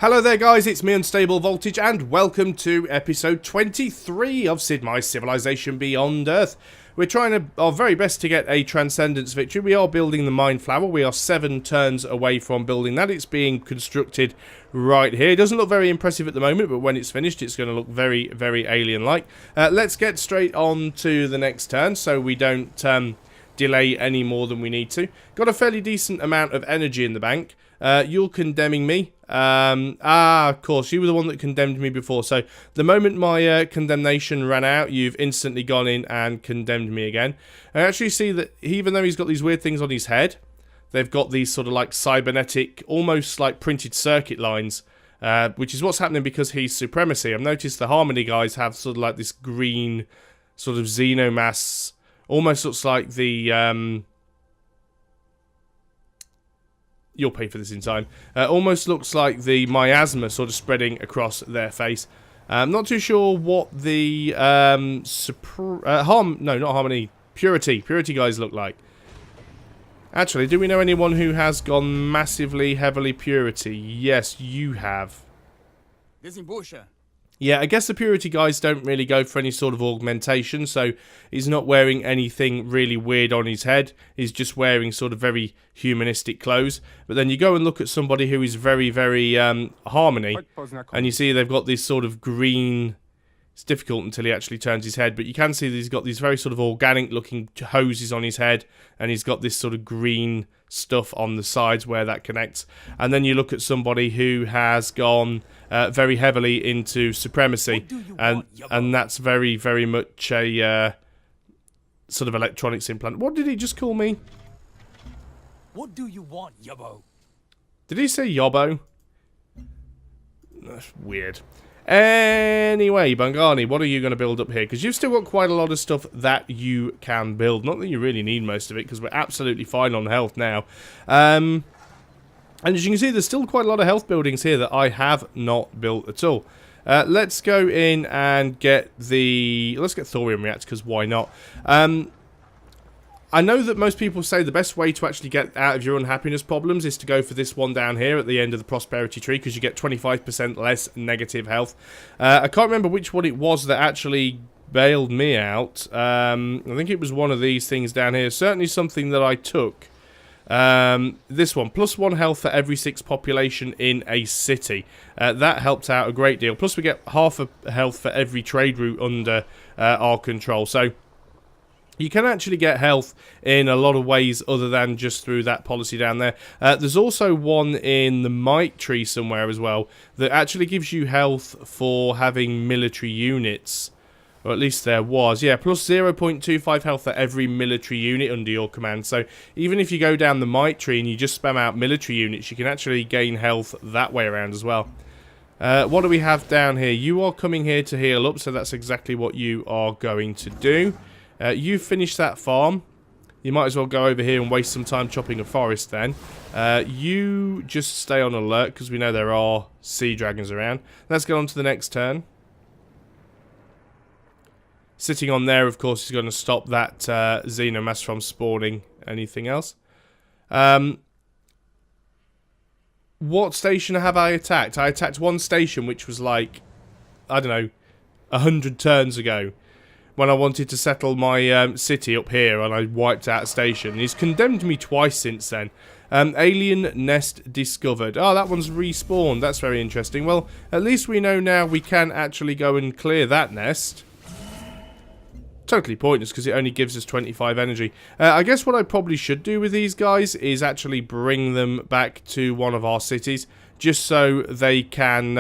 Hello there guys, it's me Unstable Voltage and welcome to episode 23 of Sid Meier's Civilization Beyond Earth. We're trying our very best to get a Transcendence victory. We are building the Mine Flower. We are 7 turns away from building that. It's being constructed right here. It doesn't look very impressive at the moment, but when it's finished it's going to look very, very alien-like. Let's get straight on to the next turn so we don't delay any more than we need to. Got a fairly decent amount of energy in the bank. You're condemning me. Of course, you were the one that condemned me before. So, the moment my condemnation ran out, you've instantly gone in and condemned me again. I actually see that even though he's got these weird things on his head, they've got these sort of like cybernetic, almost like printed circuit lines, which is what's happening because he's supremacy. I've noticed the Harmony guys have sort of like this green sort of xenomass, almost looks like the... You'll pay for this in time. Almost looks like the miasma sort of spreading across their face. I'm not too sure what the Purity guys look like. Actually, do we know anyone who has gone massively, heavily Purity? Yes, you have. Yeah, I guess the Purity guys don't really go for any sort of augmentation, so he's not wearing anything really weird on his head. He's just wearing sort of very humanistic clothes. But then you go and look at somebody who is very, very Harmony, and you see they've got this sort of green... It's difficult until he actually turns his head, but you can see that he's got these very sort of organic-looking hoses on his head, and he's got this sort of green stuff on the sides where that connects. And then you look at somebody who has gone... very heavily into supremacy, and that's very, very much a sort of electronics implant. What did he just call me? What do you want, Yobbo? Did he say Yobbo? That's weird. Anyway, Bungani, what are you going to build up here? Because you've still got quite a lot of stuff that you can build. Not that you really need most of it, because we're absolutely fine on health now. And as you can see, there's still quite a lot of health buildings here that I have not built at all. Let's go in and get the... Let's get thorium reactor, because why not? I know that most people say the best way to actually get out of your unhappiness problems is to go for this one down here at the end of the prosperity tree, because you get 25% less negative health. I can't remember which one it was that actually bailed me out. I think it was one of these things down here. Certainly something that I took. This one, +1 health for every 6 population in a city. That helped out a great deal. Plus we get half a health for every trade route under our control. So you can actually get health in a lot of ways other than just through that policy down there. There's also one in the Might tree somewhere as well that actually gives you health for having military units. Or at least there was. Yeah, plus 0.25 health for every military unit under your command. So even if you go down the Might tree and you just spam out military units, you can actually gain health that way around as well. What do we have down here? You are coming here to heal up, so that's exactly what you are going to do. You finish that farm. You might as well go over here and waste some time chopping a forest then. You just stay on alert, because we know there are sea dragons around. Let's get on to the next turn. Sitting on there, of course, is going to stop that xenomass from spawning anything else. What station have I attacked? I attacked one station, which was like, I don't know, 100 turns ago, when I wanted to settle my city up here, and I wiped out a station. He's condemned me twice since then. Alien nest discovered. Oh, that one's respawned. That's very interesting. Well, at least we know now we can actually go and clear that nest. Totally pointless because it only gives us 25 energy. I guess what I probably should do with these guys is actually bring them back to one of our cities, just so they can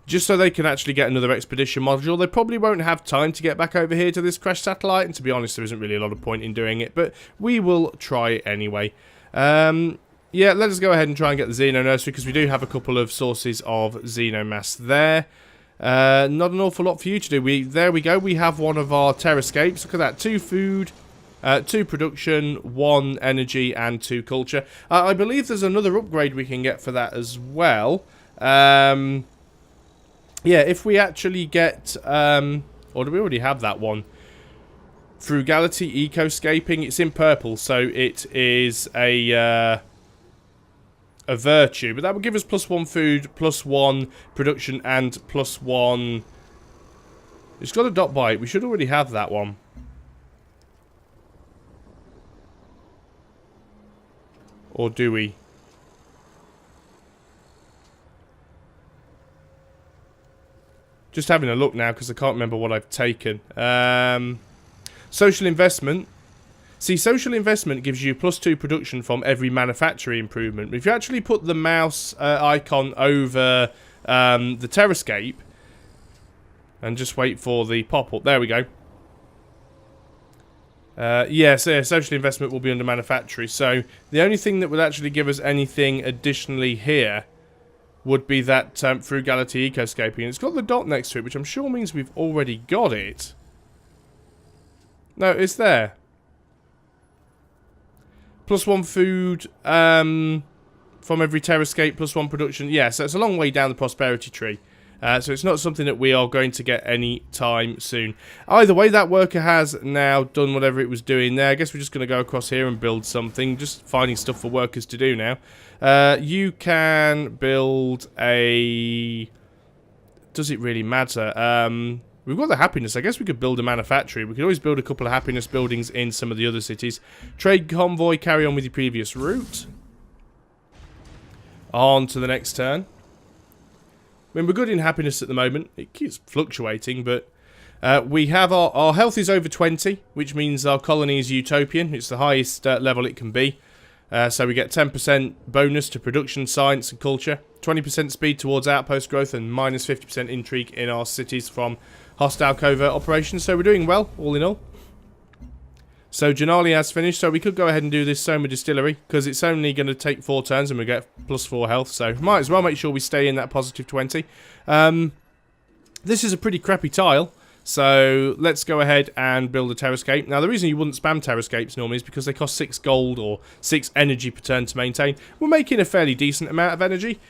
actually get another expedition module. They probably won't have time to get back over here to this crash satellite, and to be honest, there isn't really a lot of point in doing it, but we will try anyway. Yeah, let us go ahead and try and get the Xeno Nursery, because we do have a couple of sources of Xenomass there. Not an awful lot for you to do. There we go. We have one of our terrascapes. Look at that. 2 food, 2 production, 1 energy, and 2 culture. I believe there's another upgrade we can get for that as well. Yeah, if we actually get... or do we already have that one? Frugality Ecoscaping. It's in purple, so it is a... a virtue, but that would give us +1 food, +1 production, and +1... It's got a dot by it. We should already have that one. Or do we? Just having a look now because I can't remember what I've taken. Social investment. See, social investment gives you +2 production from every manufacturing improvement. If you actually put the mouse icon over the terrascape and just wait for the pop-up. There we go. Yes, social investment will be under manufacturing. So the only thing that would actually give us anything additionally here would be that frugality ecoscaping. It's got the dot next to it, which I'm sure means we've already got it. No, it's there. +1 food from every terrascape, +1 production. Yeah, so it's a long way down the prosperity tree. So it's not something that we are going to get any time soon. Either way, that worker has now done whatever it was doing there. I guess we're just going to go across here and build something. Just finding stuff for workers to do now. You can build a... Does it really matter? We've got the happiness. I guess we could build a manufactory. We could always build a couple of happiness buildings in some of the other cities. Trade convoy, carry on with your previous route. On to the next turn. I mean, we're good in happiness at the moment. It keeps fluctuating, but we have our health is over 20, which means our colony is utopian. It's the highest level it can be. So we get 10% bonus to production, science, and culture. 20% speed towards outpost growth, and minus 50% intrigue in our cities from hostile covert operations. So we're doing well, all in all. So Janali has finished, so we could go ahead and do this Soma Distillery, because it's only going to take 4 turns and we get +4 health, so might as well make sure we stay in that positive 20. This is a pretty crappy tile, so let's go ahead and build a terrascape. Now the reason you wouldn't spam terrascapes normally is because they cost 6 gold or 6 energy per turn to maintain. We're making a fairly decent amount of energy,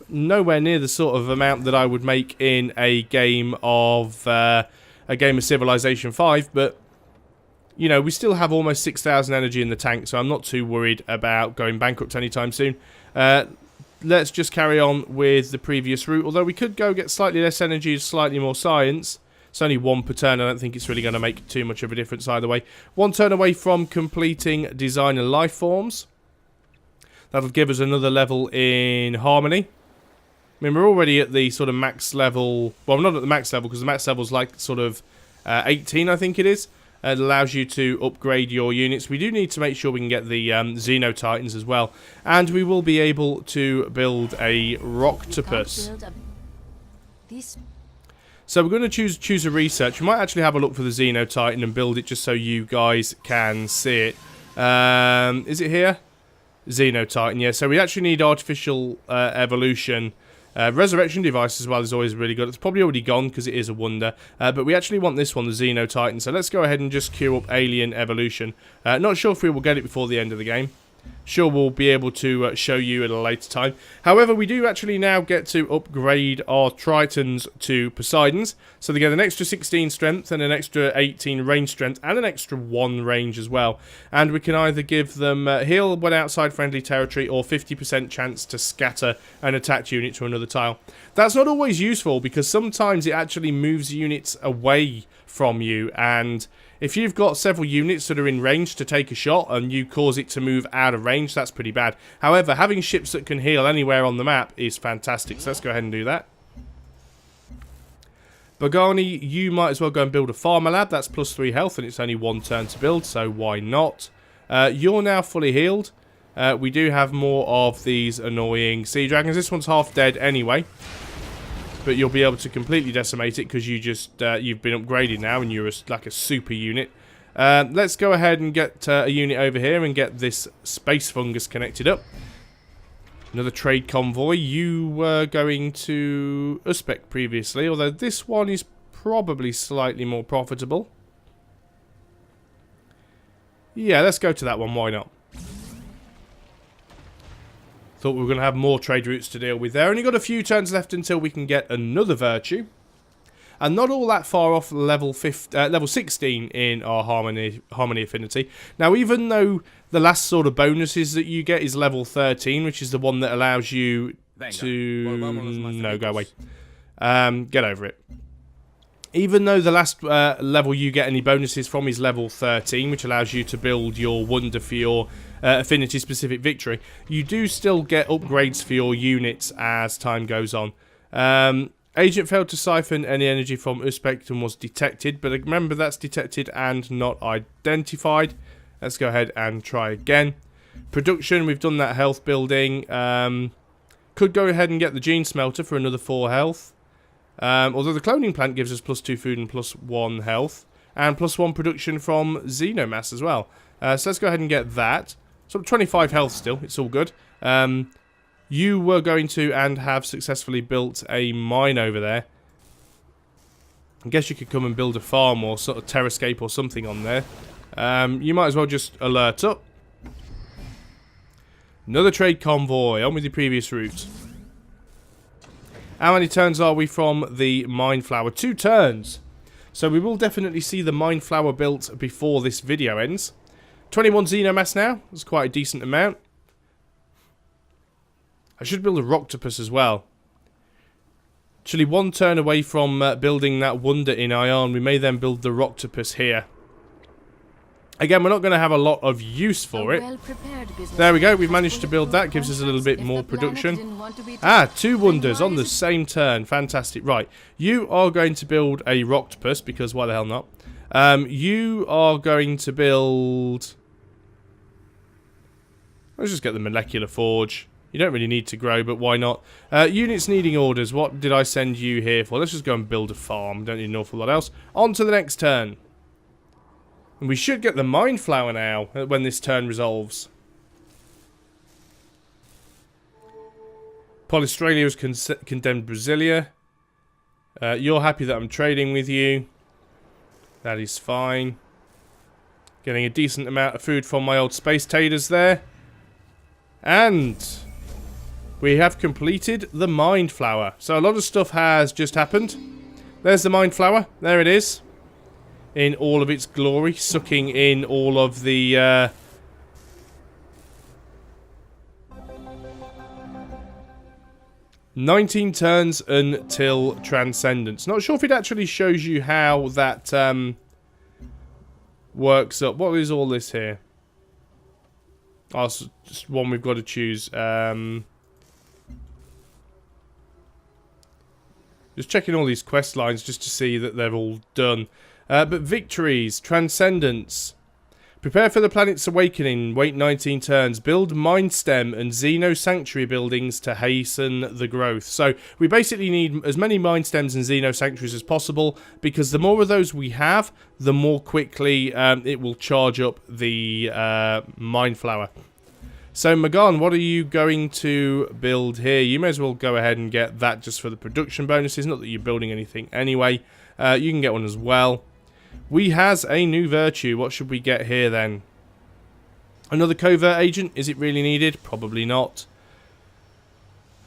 nowhere near the sort of amount that I would make in a game of Civilization 5, but you know, we still have almost 6,000 energy in the tank, so I'm not too worried about going bankrupt anytime soon. Let's just carry on with the previous route, although we could go get slightly less energy, slightly more science. It's only 1 per turn. I don't think it's really going to make too much of a difference either way. 1 turn away from completing designer life forms. That'll give us another level in harmony. I mean, we're already at the sort of max level. Well, not at the max level, because the max level is like sort of 18, I think it is. It allows you to upgrade your units. We do need to make sure we can get the Xenotitans as well. And we will be able to build a Rocktopus. So we're going to choose a research. We might actually have a look for the Xenotitan and build it just so you guys can see it. Is it here? Xenotitan, yeah. So we actually need artificial evolution. Resurrection device as well is always really good. It's probably already gone because it is a wonder. But we actually want this one, the Xenotitan. So let's go ahead and just queue up Alien Evolution. Not sure if we will get it before the end of the game. Sure, we'll be able to show you at a later time. However, we do actually now get to upgrade our Tritons to Poseidons. So they get an extra 16 strength and an extra 18 range strength and an extra 1 range as well. And we can either give them heal when outside friendly territory or 50% chance to scatter an attacked unit to another tile. That's not always useful because sometimes it actually moves units away from you, and if you've got several units that are in range to take a shot and you cause it to move out of range, that's pretty bad. However, having ships that can heal anywhere on the map is fantastic, so let's go ahead and do that. Bogani, you might as well go and build a farmer lab. That's +3 health and it's only 1 turn to build, so why not? You're now fully healed. We do have more of these annoying sea dragons. This one's half dead anyway, but you'll be able to completely decimate it because you've been upgraded now and you're like a super unit. Let's go ahead and get a unit over here and get this space fungus connected up. Another trade convoy. You were going to Uzbek previously, although this one is probably slightly more profitable. Yeah, let's go to that one. Why not? Thought we were going to have more trade routes to deal with there. Only got a few turns left until we can get another virtue. and not all that far off level 16 in our Harmony Affinity. Now, even though the last sort of bonuses that you get is level 13, which is the one that allows you to... No, go away. Get over it. Even though the last level you get any bonuses from is level 13, which allows you to build your wonder for your affinity-specific victory, you do still get upgrades for your units as time goes on. Agent failed to siphon any energy from Uzbek and was detected, but remember that's detected and not identified. Let's go ahead and try again. Production, we've done that health building. Could go ahead and get the gene smelter for another 4 health. Although the cloning plant gives us +2 food and +1 health. And +1 production from xenomass as well. So let's go ahead and get that. So 25 health still, it's all good. You were going to and have successfully built a mine over there. I guess you could come and build a farm or sort of terrascape or something on there. You might as well just alert up. Another trade convoy, on with the previous route. How many turns are we from the mine flower? 2 turns. So we will definitely see the mine flower built before this video ends. 21 xenomass now. That's quite a decent amount. I should build a roctopus as well. Actually, 1 turn away from building that wonder in Ion. We may then build the roctopus here. Again, we're not going to have a lot of use for it. There we go, we've managed to build that. Gives us a little bit more production. Ah, 2 wonders on the same turn. Fantastic. Right, you are going to build a roctopus, because why the hell not? You are going to build... Let's just get the molecular forge. You don't really need to grow, but why not? Units needing orders. What did I send you here for? Let's just go and build a farm. Don't need an awful lot else. On to the next turn. And we should get the mine flower now, when this turn resolves. Polystralia has condemned Brasilia. You're happy that I'm trading with you. That is fine. Getting a decent amount of food from my old space taters there. And we have completed the mine flower. So a lot of stuff has just happened. There's the mine flower. There it is. In all of its glory, sucking in all of the 19 turns until Transcendence. Not sure if it actually shows you how that works up. What is all this here? Oh, it's just one we've got to choose. Just checking all these quest lines just to see that they're all done. But victories, Transcendence. Prepare for the planet's awakening. Wait 19 turns. Build Mind Stem and Xeno Sanctuary buildings to hasten the growth. So we basically need as many Mind Stems and Xeno Sanctuaries as possible, because the more of those we have, the more quickly it will charge up the Mind Flower. So Magan, what are you going to build here? You may as well go ahead and get that just for the production bonuses. Not that you're building anything anyway. You can get one as well. We has a new virtue. What should we get here then? Another covert agent. Is it really needed? Probably not.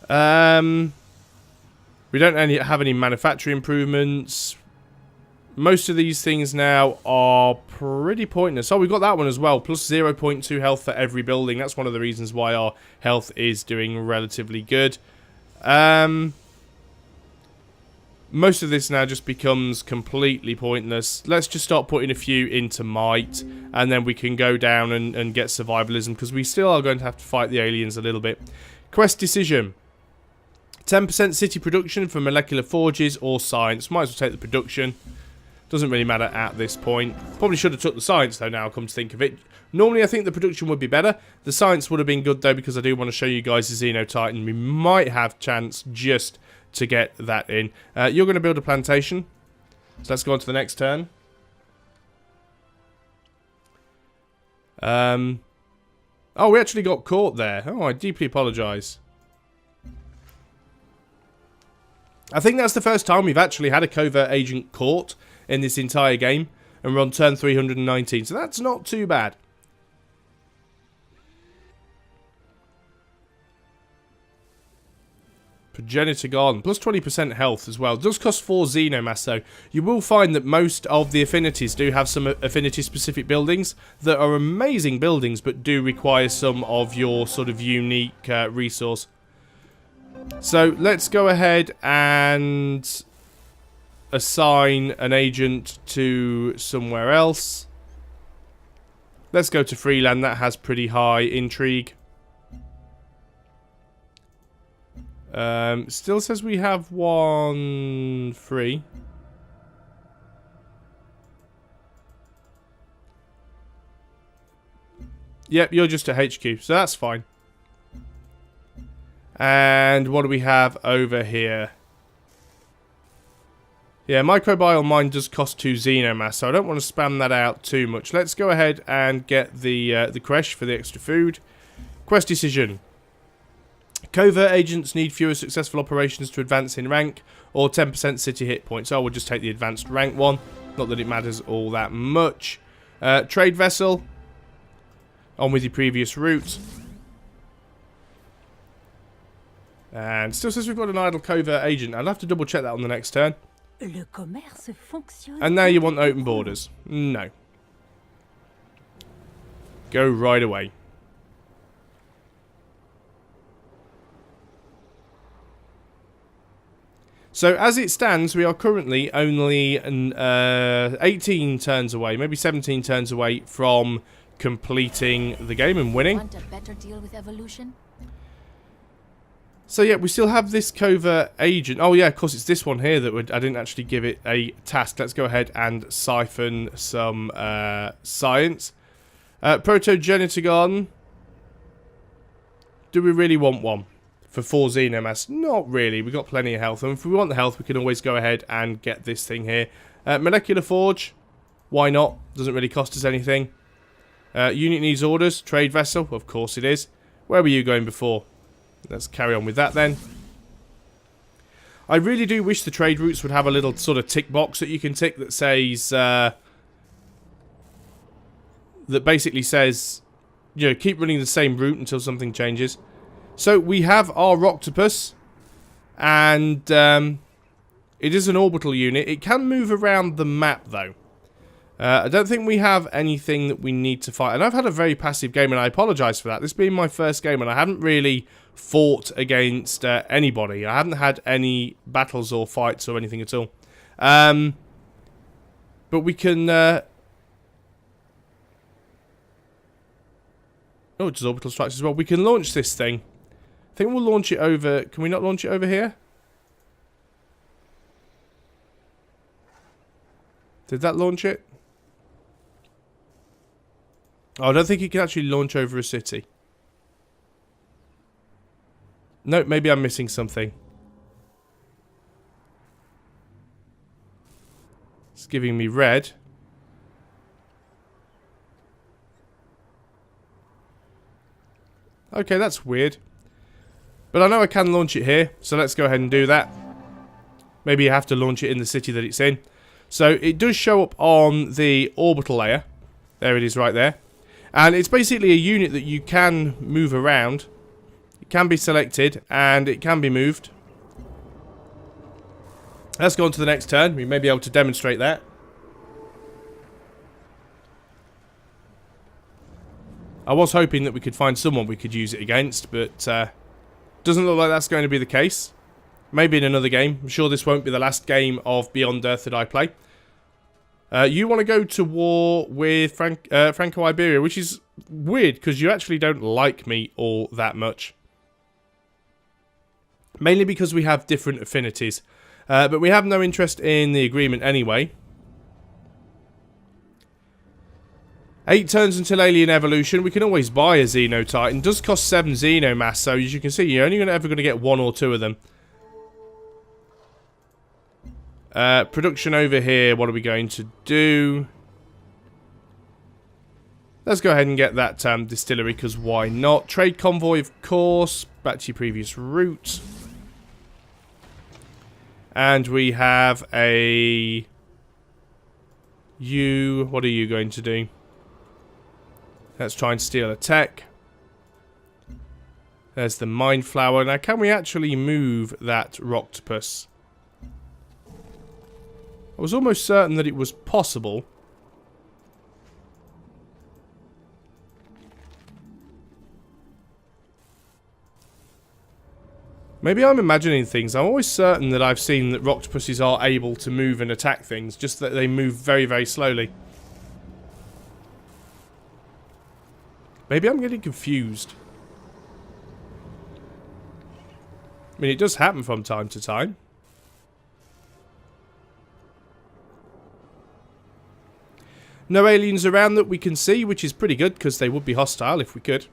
We don't have any manufacturing improvements. Most of these things now are pretty pointless. Oh, we've got that one as well. Plus 0.2 health for every building. That's one of the reasons why our health is doing relatively good. Most of this now just becomes completely pointless. Let's just start putting a few into might, and then we can go down and get survivalism, because we still are going to have to fight the aliens a little bit. Quest decision. 10% city production for molecular forges or science. Might as well take the production. Doesn't really matter at this point. Probably should have took the science though, now come to think of it. Normally I think the production would be better. The science would have been good though, because I do want to show you guys the Xenotitan. We might have chance just to get that in. You're going to build a plantation. So let's go on to the next turn. Oh, we actually got caught there. Oh, I deeply apologise. I think that's the first time we've actually had a covert agent caught in this entire game. And we're on turn 319. So that's not too bad. Progenitor gone. Plus 20% health as well. It does cost 4 Xenomass though. You will find that most of the affinities do have some affinity-specific buildings that are amazing buildings, but do require some of your sort of unique resource. So let's go ahead and assign an agent to somewhere else. Let's go to Freeland. That has pretty high intrigue. Still says we have one free. Yep, you're just at HQ, so that's fine. And what do we have over here? Yeah, microbial mine does cost 2 Xenomass, so I don't want to spam that out too much. Let's go ahead and get the creche for the extra food. Quest decision. Covert agents need fewer successful operations to advance in rank, or 10% city hit points. So I will just take the advanced rank one. Not that it matters all that much. Trade vessel. On with your previous route. And still says we've got an idle covert agent. I'll have to double check that on the next turn. And now you want open borders. No. Go right away. So as it stands, we are currently only 18 turns away, maybe 17 turns away from completing the game and winning. Want a better deal with evolution? So yeah, we still have this covert agent. Oh yeah, of course it's this one here that I didn't actually give it a task. Let's go ahead and siphon some science. Protogenitagon. Do we really want one? For 4 Xenomass? Not really. We've got plenty of health. And if we want the health, we can always go ahead and get this thing here. Molecular Forge. Why not? Doesn't really cost us anything. Unit needs orders. Trade vessel. Of course it is. Where were you going before? Let's carry on with that then. I really do wish the trade routes would have a little sort of tick box that you can tick that says... that basically says... You know, keep running the same route until something changes. So we have our octopus, and it is an orbital unit. It can move around the map, though. I don't think we have anything that we need to fight. And I've had a very passive game, and I apologise for that. This being my first game, and I haven't really fought against anybody. I haven't had any battles or fights or anything at all. But we can... Oh, it does orbital strikes as well. We can launch this thing. I think we'll launch it over... Can we not launch it over here? Did that launch it? Oh, I don't think it can actually launch over a city. No, maybe I'm missing something. It's giving me red. Okay, that's weird. But I know I can launch it here, so let's go ahead and do that. Maybe you have to launch it in the city that it's in. So it does show up on the orbital layer. There it is right there. And it's basically a unit that you can move around. It can be selected, and it can be moved. Let's go on to the next turn. We may be able to demonstrate that. I was hoping that we could find someone we could use it against, but doesn't look like that's going to be the case. Maybe in another game. I'm sure this won't be the last game of Beyond Earth that I play. You want to go to war with Franco-Iberia, which is weird, because you actually don't like me all that much. Mainly because we have different affinities. But we have no interest in the agreement anyway. 8 turns until Alien Evolution. We can always buy a Xenotitan. It does cost 7 Xenomass, so as you can see, you're only ever going to get 1 or 2 of them. Production over here, what are we going to do? Let's go ahead and get that distillery, because why not? Trade convoy, of course. Back to your previous route. And we have a... You... What are you going to do? Let's try and steal a tech. There's the mind flower. Now, can we actually move that octopus? I was almost certain that it was possible. Maybe I'm imagining things. I'm always certain that I've seen that octopuses are able to move and attack things, just that they move very, very slowly. Maybe I'm getting confused. I mean, it does happen from time to time. No aliens around that we can see, which is pretty good, because they would be hostile if we could.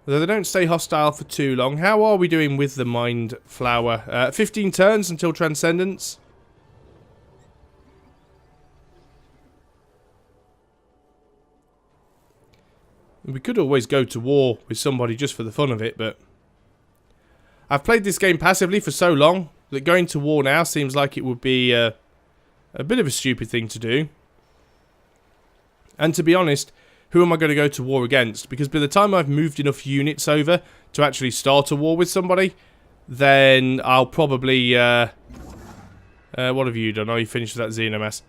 Although they don't stay hostile for too long. How are we doing with the mind flower? 15 turns until transcendence. We could always go to war with somebody just for the fun of it, but I've played this game passively for so long that going to war now seems like it would be a bit of a stupid thing to do. And to be honest, who am I going to go to war against? Because by the time I've moved enough units over to actually start a war with somebody, then I'll probably... what have you done? Oh, you finished with that xenomass.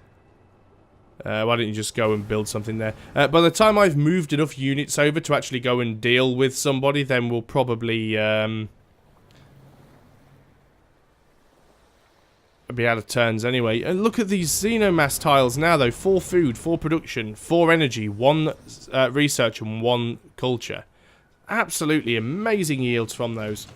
Why don't you just go and build something there? By the time I've moved enough units over to actually go and deal with somebody, then we'll probably... be out of turns anyway. And look at these xenomass tiles now though. 4 food, 4 production, 4 energy, 1 research and 1 culture. Absolutely amazing yields from those.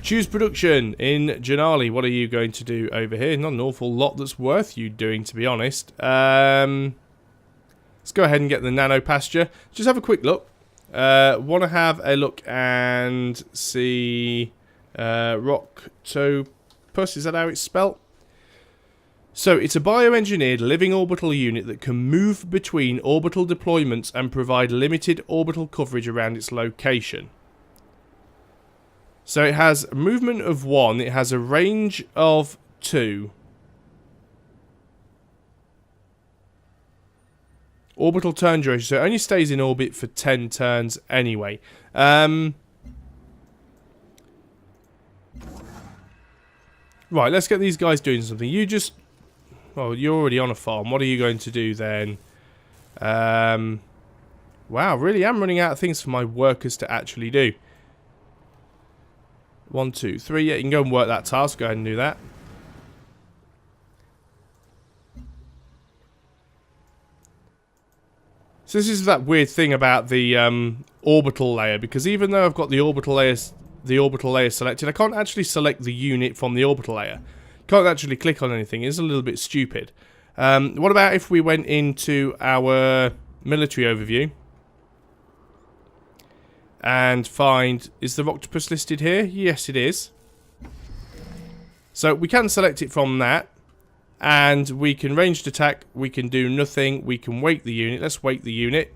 Choose production in Janali. What are you going to do over here? Not an awful lot that's worth you doing, to be honest. Let's go ahead and get the nano pasture. Just have a quick look. Want to have a look and see Rocktopus, is that how it's spelt? So, it's a bioengineered living orbital unit that can move between orbital deployments and provide limited orbital coverage around its location. So, it has a movement of 1, it has a range of 2. Orbital turn duration, so it only stays in orbit for 10 turns anyway. Right, let's get these guys doing something. You just... Well, you're already on a farm. What are you going to do then? Wow, really am running out of things for my workers to actually do. 1, 2, 3. Yeah, you can go and work that task. Go ahead and do that. So this is that weird thing about the orbital layer, because even though I've got the orbital layer selected, I can't actually select the unit from the orbital layer. Can't actually click on anything. It's a little bit stupid. What about if we went into our military overview and find... Is the octopus listed here? Yes, it is. So we can select it from that. And we can ranged attack. We can do nothing. We can wake the unit. Let's wake the unit.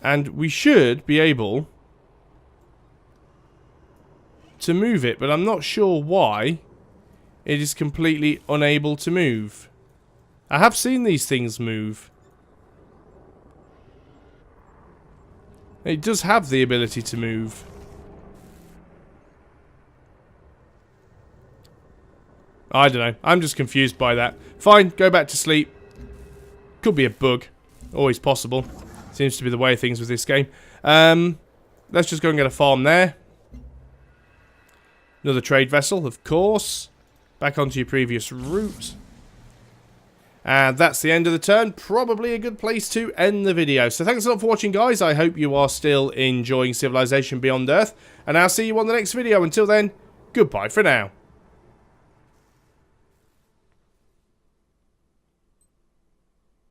And we should be able to move it, but I'm not sure why it is completely unable to move. I have seen these things move. It does have the ability to move. I don't know. I'm just confused by that. Fine, go back to sleep. Could be a bug. Always possible. Seems to be the way of things with this game. Let's just go and get a farm there. Another trade vessel, of course. Back onto your previous route. And that's the end of the turn. Probably a good place to end the video. So thanks a lot for watching, guys. I hope you are still enjoying Civilization Beyond Earth. And I'll see you on the next video. Until then, goodbye for now.